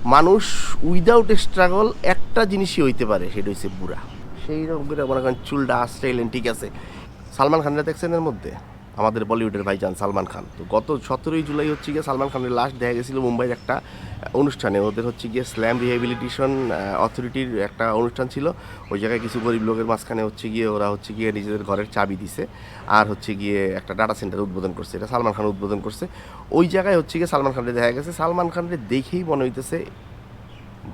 মানুষ without struggle একটা জিনিসই হইতে পারে, সেটা হচ্ছে বুড়া। সেই রকম করে মনে করেন চুলটা আসটাইলেন, ঠিক আছে। সালমান খানরা দেখছেন এর মধ্যে, আমাদের বলিউডের ভাইজান সালমান খান। তো গত 17ই জুলাই হচ্ছে গিয়ে সালমান খানের লাস্ট দেখা গেছিলো মুম্বাইয়ের একটা অনুষ্ঠানে। ওদের হচ্ছে গিয়ে স্ল্যাম রিহ্যাবিলিটেশন অথরিটির একটা অনুষ্ঠান ছিল। ওই জায়গায় কিছু গরিব লোকের মাঝখানে হচ্ছে গিয়ে ওরা হচ্ছে গিয়ে নিজেদের ঘরের চাবি দিছে, আর হচ্ছে গিয়ে একটা ডাটা সেন্টার উদ্বোধন করছে। এটা সালমান খান উদ্বোধন করছে। ওই জায়গায় হচ্ছে গিয়ে সালমান খানকে দেখা গেছে, সালমান খানকে দেখেই মনে হইতেছে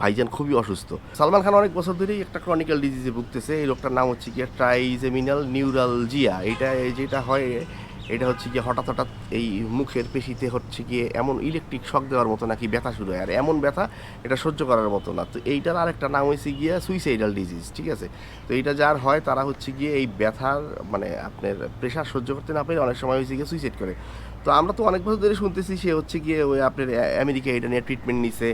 ভাইজান খুবই অসুস্থ। সালমান খান অনেক বছর ধরেই একটা ক্রনিক্যাল ডিজিজে ভুগতেছে। এই রোগটার নাম হচ্ছে কি ট্রাইজেমিনাল নিউরালজিয়া। এটা যেটা হয়, এটা হচ্ছে গিয়ে হঠাৎ হঠাৎ এই মুখের পেশিতে হচ্ছে গিয়ে এমন ইলেকট্রিক শক দেওয়ার মতো নাকি ব্যথা শুরু হয়, আর এমন ব্যথা এটা সহ্য করার মতো না। তো এইটার আর একটা নাম হয়েছে গিয়ে সুইসাইডাল ডিজিজ, ঠিক আছে। তো এইটা যার হয় তারা হচ্ছে গিয়ে এই ব্যথার মানে আপনার প্রেশার সহ্য করতে না পেরে অনেক সময় হয়েছে গিয়ে সুইসাইড করে। তো আমরা তো অনেক বছর ধরে শুনতেছি সে হচ্ছে গিয়ে ওই আপনার আমেরিকা এটা নিয়ে ট্রিটমেন্ট নিছে,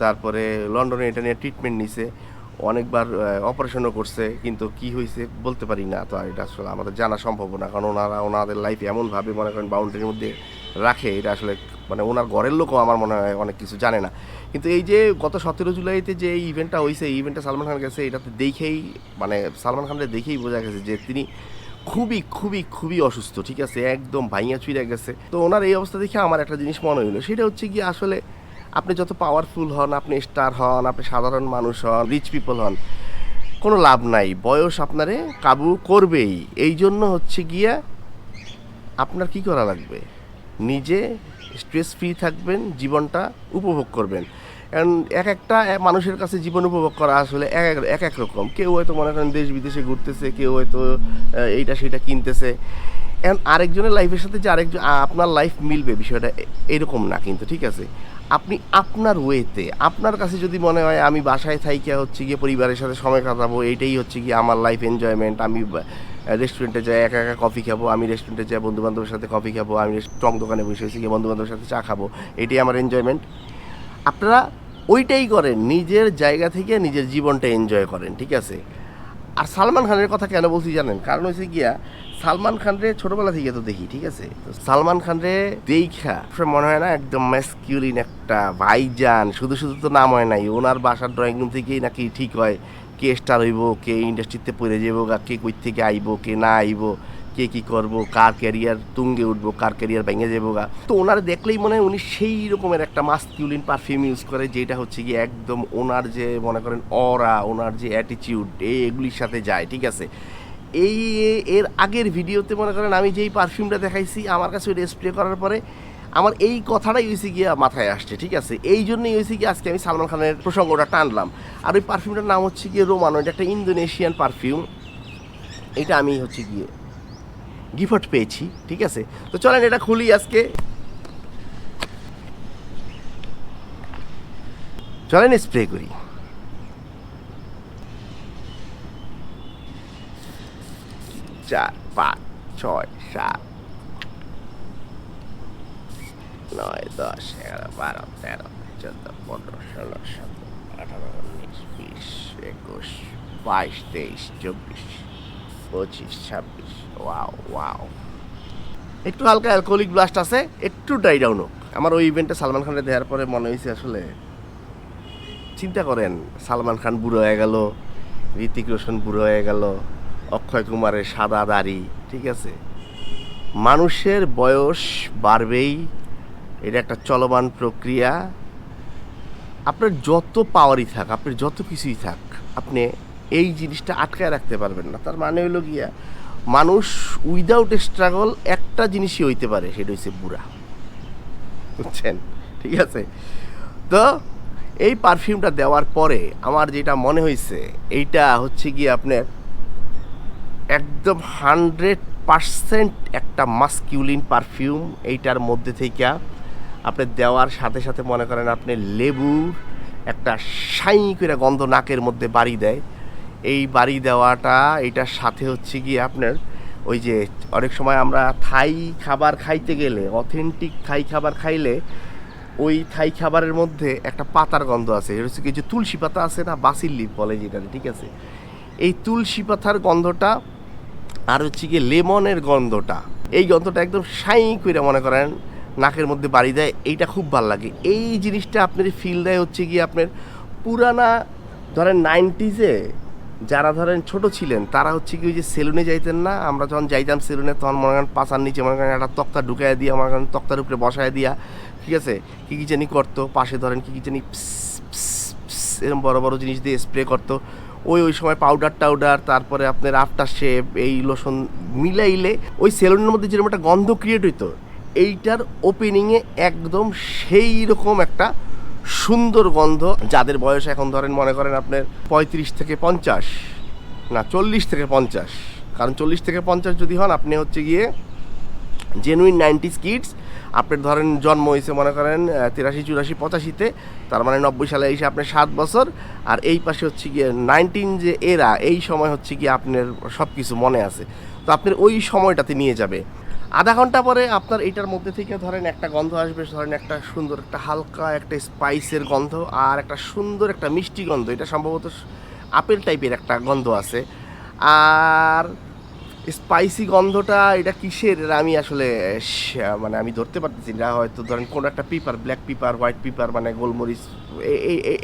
তারপরে লন্ডনে এটা নিয়ে ট্রিটমেন্ট নিছে, অনেকবার অপারেশনও করছে, কিন্তু কি হয়েছে বলতে পারি না। তো এটা আসলে আমাদের জানা সম্ভব না, কারণ ওনাদের লাইফ এমনভাবে মনে করেন বাউন্ডারির মধ্যে রাখে, এটা আসলে মানে ওনার ঘরের লোকও আমার মনে হয় অনেক কিছু জানে না। কিন্তু এই যে গত 17 জুলাইতে যে এই ইভেন্টটা হয়েছে, এই ইভেন্টটা সালমান খান গেছে, এটাতে দেখেই মানে সালমান খানকে দেখেই বোঝা গেছে যে তিনি খুবই খুবই খুবই অসুস্থ, ঠিক আছে, একদম ভাইয়া চুইরা গেছে। তো ওনার এই অবস্থা দেখে আমার একটা জিনিস মনে হইলো, সেটা হচ্ছে কি আসলে আপনি যত পাওয়ারফুল হন, আপনি স্টার হন, আপনি সাধারণ মানুষ হন, রিচ পিপল হন, কোনো লাভ নাই, বয়স আপনারে কাবু করবেই। এই জন্য হচ্ছে গিয়া আপনার কি করা লাগবে, নিজে স্ট্রেস ফ্রি থাকবেন, জীবনটা উপভোগ করবেন। কারণ এক একটা মানুষের কাছে জীবন উপভোগ করা আসলে এক এক রকম। কেউ হয়তো মনে করেন দেশ বিদেশে ঘুরতেছে, কেউ হয়তো এইটা সেটা কিনতেছে। এখন আরেকজনের লাইফের সাথে যে আরেকজন আপনার লাইফ মিলবে, বিষয়টা এরকম না কিন্তু, ঠিক আছে। আপনি আপনার ওয়েতে, আপনার কাছে যদি মনে হয় আমি বাসায় থাইকা হচ্ছে গিয়ে পরিবারের সাথে সময় কাটাবো, এইটাই হচ্ছে গিয়ে আমার লাইফ এনজয়মেন্ট, আমি রেস্টুরেন্টে যাই একা একা কফি খাবো, আমি রেস্টুরেন্টে যাই বন্ধুবান্ধবের সাথে কফি খাবো, আমি টং দোকানে বসে হচ্ছে গিয়ে বন্ধুবান্ধবের সাথে চা খাবো, এটাই আমার এনজয়মেন্ট, আপনারা ওইটাই করেন, নিজের জায়গা থেকে নিজের জীবনটা এনজয় করেন, ঠিক আছে। আর সালমান খানের কথা কেন বলছি জানেন, কারণ হচ্ছে গিয়া সালমান খানরে ছোটবেলা থেকে তো দেখি, ঠিক আছে। তো সালমান খানরে দেখা মনে হয় না একদম ম্যাসকিউলিন একটা ভাইজান। শুধু শুধু তো নাম হয় নাই, ওনার বাসার ড্রয়িং রুম থেকেই নাকি ঠিক হয় কে স্টার হইব, কে ইন্ডাস্ট্রিতে পড়ে যাবো, কে কই থেকে আইব, কে না আইব, কে কী করবো, কার ক্যারিয়ার তুঙ্গে উঠবো, কার ক্যারিয়ার ভেঙে যাবো গা। তো ওনার দেখলেই মনে হয় উনি সেই রকমের একটা মাস্কিউলিন পারফিউম ইউজ করে, যেটা হচ্ছে গিয়ে একদম ওনার যে মনে করেন অরা, ওনার যে অ্যাটিটিউড এগুলির সাথে যায়, ঠিক আছে। এই এর আগের ভিডিওতে মনে করেন আমি যেই পারফিউমটা দেখাইছি, আমার কাছে ওইটা স্প্রে করার পরে আমার এই কথাটাই হয়েছে গিয়ে মাথায় আসছে, ঠিক আছে। এই জন্যই হয়েছে গিয়ে আজকে আমি সালমান খানের প্রসঙ্গটা টানলাম। আর ওই পারফিউমটার নাম হচ্ছে গিয়ে রোমানো, এটা একটা ইন্দোনেশিয়ান পারফিউম। এটা আমি হচ্ছে গিয়ে গিফট পেয়েছি, ঠিক আছে। তো চলেন এটা খুলি আজকে, চলেন স্প্রে করি। 4 5 6 7 9 10 11 12 13 14 15 16 17 18 19 20 21 22 23 24 25 26। ওয়াও ওয়াও, একটু হালকা অ্যালকোহলিক ব্লাস্ট আছে, একটু ড্রাই ডাউন হোক। আমার ওই ইভেন্টে সালমান খানের দেওয়ার পরে মনে হয়েছে আসলে, চিন্তা করেন, সালমান খান বুড়ো হয়ে গেল, ঋতিক রোশন বুড়ো হয়ে গেল, অক্ষয় কুমারের সাদা দাড়ি, ঠিক আছে। মানুষের বয়স বাড়বেই, এটা একটা চলমান প্রক্রিয়া। আপনার যত পাওয়ারই থাক, আপনার যত কিছুই থাক, আপনি এই জিনিসটা আটকায় রাখতে পারবেন না। তার মানে হলো গিয়া মানুষ উইদাউট স্ট্রাগল একটা জিনিসই হইতে পারে, সেটা হচ্ছে বুড়া, বুঝছেন, ঠিক আছে। তো এই পারফিউমটা দেওয়ার পরে আমার যেটা মনে হয়েছে, এইটা হচ্ছে গিয়ে আপনার একদম 100% একটা মাস্কিউলিন পারফিউম। এইটার মধ্যে থেকে আপনি দেওয়ার সাথে সাথে মনে করেন আপনি লেবুর একটা শাই করে গন্ধ নাকের মধ্যে বাড়ি দেয়। এই বাড়ি দেওয়াটা এটার সাথে হচ্ছে গিয়ে আপনার ওই যে অনেক সময় আমরা থাই খাবার খাইতে গেলে, অথেন্টিক থাই খাবার খাইলে ওই থাই খাবারের মধ্যে একটা পাতার গন্ধ আছে, এটা হচ্ছে কি যে তুলসী পাতা আছে না, বাসিল লিফ বলে যেটা, ঠিক আছে। এই তুলসী পাতার গন্ধটা আর হচ্ছে গিয়ে লেমনের গন্ধটা, এই গন্ধটা একদম শাই করে মনে করেন নাকের মধ্যে বাড়ি দেয়, এইটা খুব ভালো লাগে। এই জিনিসটা আপনার ফিল দেয় হচ্ছে গিয়ে আপনার পুরানা ধরেন 90s-এ যারা ধরেন ছোট ছিলেন তারা হচ্ছে কি ওই যে সেলুনে যাইতেন না, আমরা যখন যাইতাম সেলুনে তখন মনে করেন পাশার নিচে মনে করেন একটা তক্তা ঢুকাইয়া দিয়া মনে করেন তক্তার উপরে বসায় দিয়া, ঠিক আছে, কী কী জানি করতো, পাশে ধরেন কী কী জানি এরকম বড় বড় জিনিস দিয়ে স্প্রে করতো। ওই সময় পাউডার তারপরে আপনার আফটার শেভ এই লোশন মিলাইলে ওই সেলুনের মধ্যে যেরকম একটা গন্ধ ক্রিয়েট হইতো, এইটার ওপেনিংয়ে একদম সেই রকম একটা সুন্দর গন্ধ। যাদের বয়স এখন ধরেন মনে করেন আপনার 35 থেকে 50, না 40 থেকে 50, কারণ 40 থেকে 50 যদি হন আপনি হচ্ছে গিয়ে জেনুইন 90s কিডস। আপনার ধরেন জন্ম হয়েছে মনে করেন 83, 84, 85-তে, তার মানে 90 সালে এসে আপনার 7 বছর। আর এই পাশে হচ্ছে গিয়ে 19 যে এরা, এই সময় হচ্ছে গিয়ে আপনার সব কিছু মনে আছে, তো আপনার ওই সময়টাতে নিয়ে যাবে। আধা ঘন্টা পরে আপনার এটার মধ্যে থেকে ধরেন একটা গন্ধ আসবে, ধরেন একটা সুন্দর একটা হালকা একটা স্পাইসের গন্ধ আর একটা সুন্দর একটা মিষ্টি গন্ধ। এটা সম্ভবত আপেল টাইপের একটা গন্ধ আছে। আর স্পাইসি গন্ধটা এটা কিসের এটা আমি আসলে মানে আমি ধরতে পারতেছি না। হয়তো ধরেন কোনো একটা pepper, black pepper, white pepper, মানে গোলমরিচ,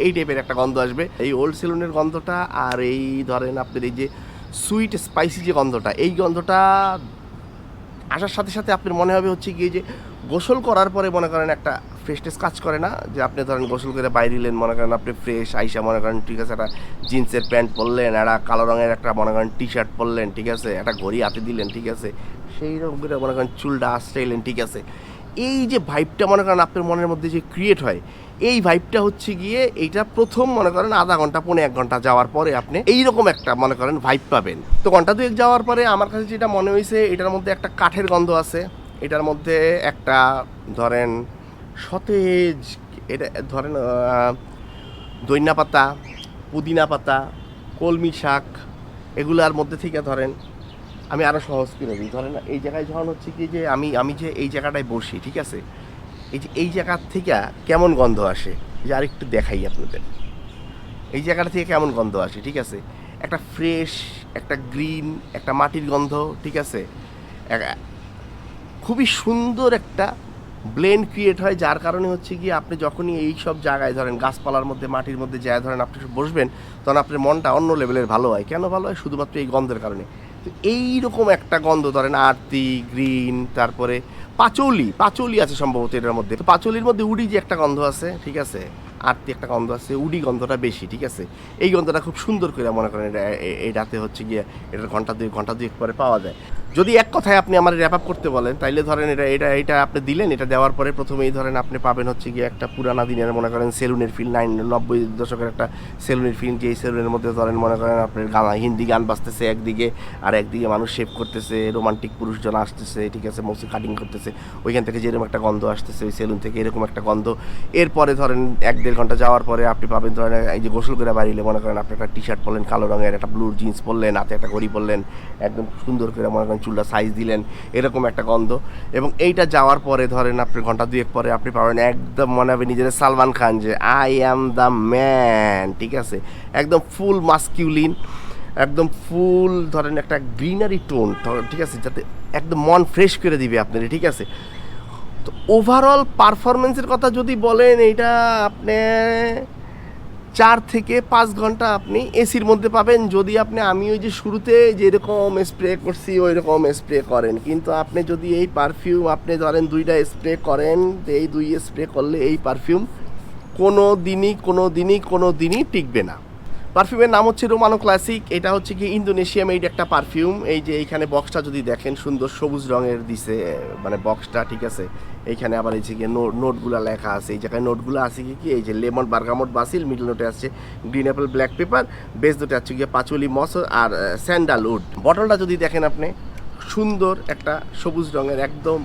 এই টাইপের একটা গন্ধ আসবে। এই ওল্ড সেলুনের গন্ধটা আর এই ধরেন আপনার এই যে সুইট স্পাইসি যে গন্ধটা, এই গন্ধটা আসার সাথে সাথে আপনার মনে হবে হচ্ছে গিয়ে যে গোসল করার পরে মনে করেন একটা ফ্রেশনেস কাজ করে না, যে আপনি ধরেন গোসল করে বাইরে এলেন, মনে করেন আপনি ফ্রেশ আইসা মনে করেন ঠিক আছে একটা জিন্সের প্যান্ট পরলেন, একটা কালো রঙের একটা মনে করেন টি শার্ট পরলেন, ঠিক আছে, একটা ঘড়ি হাতে দিলেন, ঠিক আছে, সেই রকম করে মনে করেন চুলটা আঁচড়াইলেন, ঠিক আছে। এই যে ভাইবটা মনে করেন আপনার মনের মধ্যে যে ক্রিয়েট হয়, এই ভাইবটা হচ্ছে গিয়ে এইটা প্রথম মনে করেন আধা ঘন্টা 1 ঘন্টা যাওয়ার পরে আপনি এইরকম একটা মনে করেন ভাইব পাবেন। তো ঘন্টা 2 যাওয়ার পরে আমার কাছে যেটা মনে হয়েছে, এটার মধ্যে একটা কাঠের গন্ধ আছে, এটার মধ্যে একটা ধরেন সতেজ, এটা ধরেন দইন্না পাতা, পুদিনা পাতা, কলমি শাক, এগুলার মধ্যে থেকে ধরেন আমি আরও সহজ করে দিই। ধরেন এই জায়গায় যখন হচ্ছে কি যে আমি যে এই জায়গাটায় বসি, ঠিক আছে, এই যে এই জায়গার থেকে কেমন গন্ধ আসে, যে আরেকটু দেখাই আপনাদের, এই জায়গাটা থেকে কেমন গন্ধ আসে, ঠিক আছে, একটা ফ্রেশ, একটা গ্রিন, একটা মাটির গন্ধ, ঠিক আছে, খুবই সুন্দর একটা ব্লেন্ড ক্রিয়েট হয়। যার কারণে হচ্ছে গিয়ে আপনি যখনই এই সব জায়গায় ধরেন গাছপালার মধ্যে, মাটির মধ্যে যায় ধরেন আপনি বসবেন, তখন আপনার মনটা অন্য লেভেলের ভালো হয়। কেন ভালো হয়? শুধুমাত্র এই গন্ধের কারণে। তো এইরকম একটা গন্ধ ধরেন আরতি, গ্রিন, তারপরে পাচৌলি আছে সম্ভবত এটার মধ্যে। তো পাচৌলির মধ্যে উডি যে একটা গন্ধ আছে, ঠিক আছে, আরতি একটা গন্ধ আছে, উডি গন্ধটা বেশি, ঠিক আছে। এই গন্ধটা খুব সুন্দর করে মনে করেন এটাতে হচ্ছে গিয়ে এটার ঘন্টা 2 পরে পাওয়া যায়। যদি এক কথায় আপনি আমার র্যাপ আপ করতে বলেন, তাইলে ধরেন এটা আপনি দিলেন, এটা দেওয়ার পরে প্রথমেই ধরেন আপনি পাবেন হচ্ছে গিয়ে একটা পুরানা দিনের মনে করেন সেলুনের ফিল, 90 দশকের একটা সেলুনের ফিল, যে সেলুনের মধ্যে ধরেন মনে করেন আপনার হিন্দি গান বাজতেছে একদিকে, আর একদিকে মানুষ শেভ করতেছে, রোমান্টিক পুরুষজন আসতেছে, ঠিক আছে, মৌসি কাটিং করতেছে, ওইখান থেকে যেরকম একটা গন্ধ আসতেছে ওই সেলুন থেকে এরকম একটা গন্ধ। এরপরে ধরেন 1-1.5 ঘন্টা যাওয়ার পরে আপনি পাবেন ধরেন এই যে গোসল করে বাড়িলে মনে করেন আপনি একটা টি শার্ট পরলেন কালো রঙের, একটা ব্লু জিন্স পরলেন, হাতে একটা ঘড়ি পরলেন, একদম সুন্দর করে মনে করেন চুলটা সাইজ দিলেন, এরকম একটা গন্ধ। এবং এইটা যাওয়ার পরে ধরেন আপনি ঘন্টা 2 পরে আপনি পাবেন একদম মনে হবে নিজের সালমান খান, যে আই অ্যাম দ্য ম্যান, ঠিক আছে, একদম ফুল মাস্কিউলিন, একদম ফুল ধরেন একটা গ্রিনারি টোন, ঠিক আছে, যাতে একদম মন ফ্রেশ করে দিবে আপনার, ঠিক আছে। তো ওভারঅল পারফরমেন্সের কথা যদি বলেন, এইটা আপনি 4 থেকে 5 ঘন্টা আপনি এসির মধ্যে পাবেন, যদি আমি ওই যে শুরুতে যেরকম স্প্রে করছি ওই রকম স্প্রে করেন। কিন্তু আপনি যদি এই পারফিউম আপনি ধরেন 2টা স্প্রে করেন, এই 2 স্প্রে করলে এই পারফিউম কোনো দিনই টিকবে না। পারফিউমের নাম হচ্ছে রোমানো ক্লাসিক। এটা হচ্ছে কি ইন্দোনেশিয়া মেড একটা পারফিউম। এই যে এইখানে বক্সটা যদি দেখেন সুন্দর সবুজ রঙের দিছে মানে বক্সটা, ঠিক আছে। এইখানে আবার এই যে নোটগুলো লেখা আছে, এই জায়গায় নোটগুলো আছে কি এই যে লেমন, বার্গামট, বাসিল, মিডল নোটে আসছে green Apple, black pepper, base নোটে আছে গিয়ে পাচুলি, মস আর স্যান্ডালউড। বটলটা যদি দেখেন আপনি সুন্দর একটা সবুজ রঙের একদম,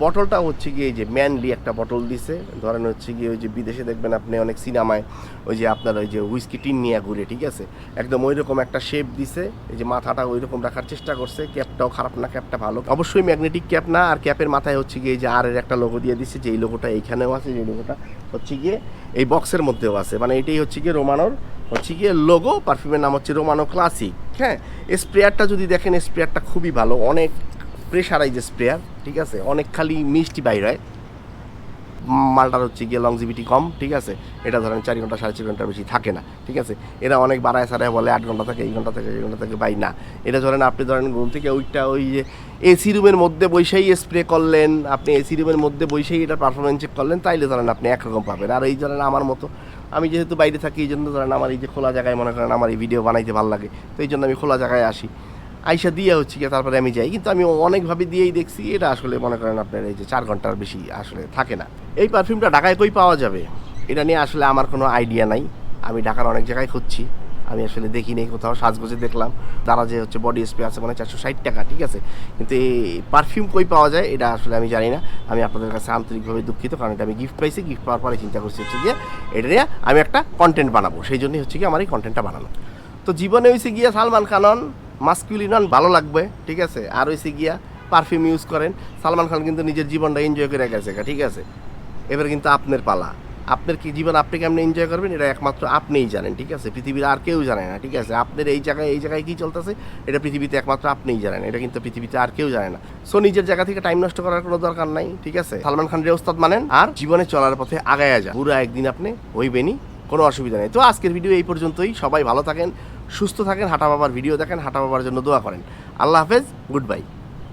বটলটা হচ্ছে গিয়ে এই যে ম্যানলি একটা বটল দিছে। ধরেন হচ্ছে গিয়ে ওই যে বিদেশে দেখবেন আপনি অনেক সিনেমায় ওই যে আপনার ওই যে হুইস্কি টিন নিয়ে ঘুরে, ঠিক আছে, একদম ওই রকম একটা শেপ দিছে। এই যে মাথাটা ওই রকম রাখার চেষ্টা করছে, ক্যাপটাও খারাপ না, ক্যাপটা ভালো, অবশ্যই ম্যাগনেটিক ক্যাপ না। আর ক্যাপের মাথায় হচ্ছে গিয়ে এই যে আর এর একটা লোগো দিয়ে দিচ্ছে, যে এই লোগোটা এইখানেও আছে, যে লোগোটা হচ্ছে গিয়ে এই বক্সের মধ্যেও আছে, মানে এটাই হচ্ছে গিয়ে রোমানোর হচ্ছে গিয়ে লোগো। পারফিউমের নাম হচ্ছে রোমানো ক্লাসিক। হ্যাঁ, স্প্রেয়ারটা যদি দেখেন স্প্রেয়ারটা খুবই ভালো, অনেক প্রেশারাইজ স্প্রেয়ার, ঠিক আছে, অনেক খালি মিষ্টি বাইর হয়, মালটার হচ্ছে গিয়ে লংজিভিটি কম, ঠিক আছে। এটা ধরেন 4 ঘন্টা 4.5 ঘন্টার বেশি থাকে না, ঠিক আছে। এরা অনেক বাড়ায় সারায় বলে 8 ঘন্টা থাকে, এই ঘন্টা থেকে এই ঘন্টা থেকে, ভাই না। এটা ধরেন আপনি ধরেন ঘুম থেকে ওই যে এসি রুমের মধ্যে বসেই স্প্রে করলেন, আপনি এসি রুমের মধ্যে বসেই এটা পারফরমেন্স চেক করলেন, তাইলে ধরেন আপনি একরকম পাবেন। আর এই ধরেন আমার মতো, আমি যেহেতু বাইরে থাকি এই জন্য ধরেন আমার এই যে খোলা জায়গায় মনে করেন আমার এই ভিডিও বানাইতে ভালো লাগে, তো এই জন্য আমি খোলা জায়গায় আসি, আইসা দিয়ে হচ্ছে গিয়ে তারপরে আমি যাই। কিন্তু আমি অনেকভাবে দিয়েই দেখছি এটা আসলে মনে করেন আপনার এই যে 4 ঘন্টার বেশি আসলে থাকে না। এই পারফিউমটা ঢাকায় কই পাওয়া যাবে এটা নিয়ে আসলে আমার কোনো আইডিয়া নাই। আমি ঢাকার অনেক জায়গায় খুঁজছি, আমি আসলে দেখি নেই কোথাও। সাজগোজে দেখলাম তারা যে হচ্ছে বডি স্প্রে আছে মানে 460 টাকা, ঠিক আছে। কিন্তু এই পারফিউম কই পাওয়া যায় এটা আসলে আমি জানি না। আমি আপনাদের কাছে আন্তরিকভাবে দুঃখিত, কারণ এটা আমি গিফট পাইছি। গিফট পাওয়ার পরে চিন্তা করছি হচ্ছে গিয়ে এটা নিয়ে আমি একটা কন্টেন্ট বানাবো, সেই জন্যই হচ্ছে গিয়ে আমার এই কন্টেন্টটা বানানো। তো জীবনে হয়েছে গিয়া সালমান খান মাস্কুলিনন ভালো লাগবে, ঠিক আছে। আর হয়েছে গিয়া পারফিউম ইউজ করেন। সালমান খান কিন্তু নিজের জীবনটা এনজয় করে গেছে, ঠিক আছে। এবার কিন্তু আপনার পালা, আপনার কি জীবন আপনি কেমন এনজয় করবেন এটা একমাত্র আপনিই জানেন, ঠিক আছে। পৃথিবীর আর কেউ জানে না, ঠিক আছে। আপনার এই জায়গায় কী চলতেছে এটা পৃথিবীতে একমাত্র আপনিই জানেন, এটা কিন্তু পৃথিবীতে আর কেউ জানে না। সো নিজের জায়গা থেকে টাইম নষ্ট করার কোনো দরকার নাই, ঠিক আছে। সালমান খানের ওস্তাদ মানেন আর জীবনে চলার পথে আগায়া যান, পুরো একদিন আপনি হইবেনই, কোনো অসুবিধা নেই। তো আজকের ভিডিও এই পর্যন্তই। সবাই ভালো থাকেন, সুস্থ থাকেন, হাঁটা বাবার ভিডিও দেখেন, হাঁটা বাবার জন্য দোয়া করেন। আল্লাহ হাফেজ, গুড বাই।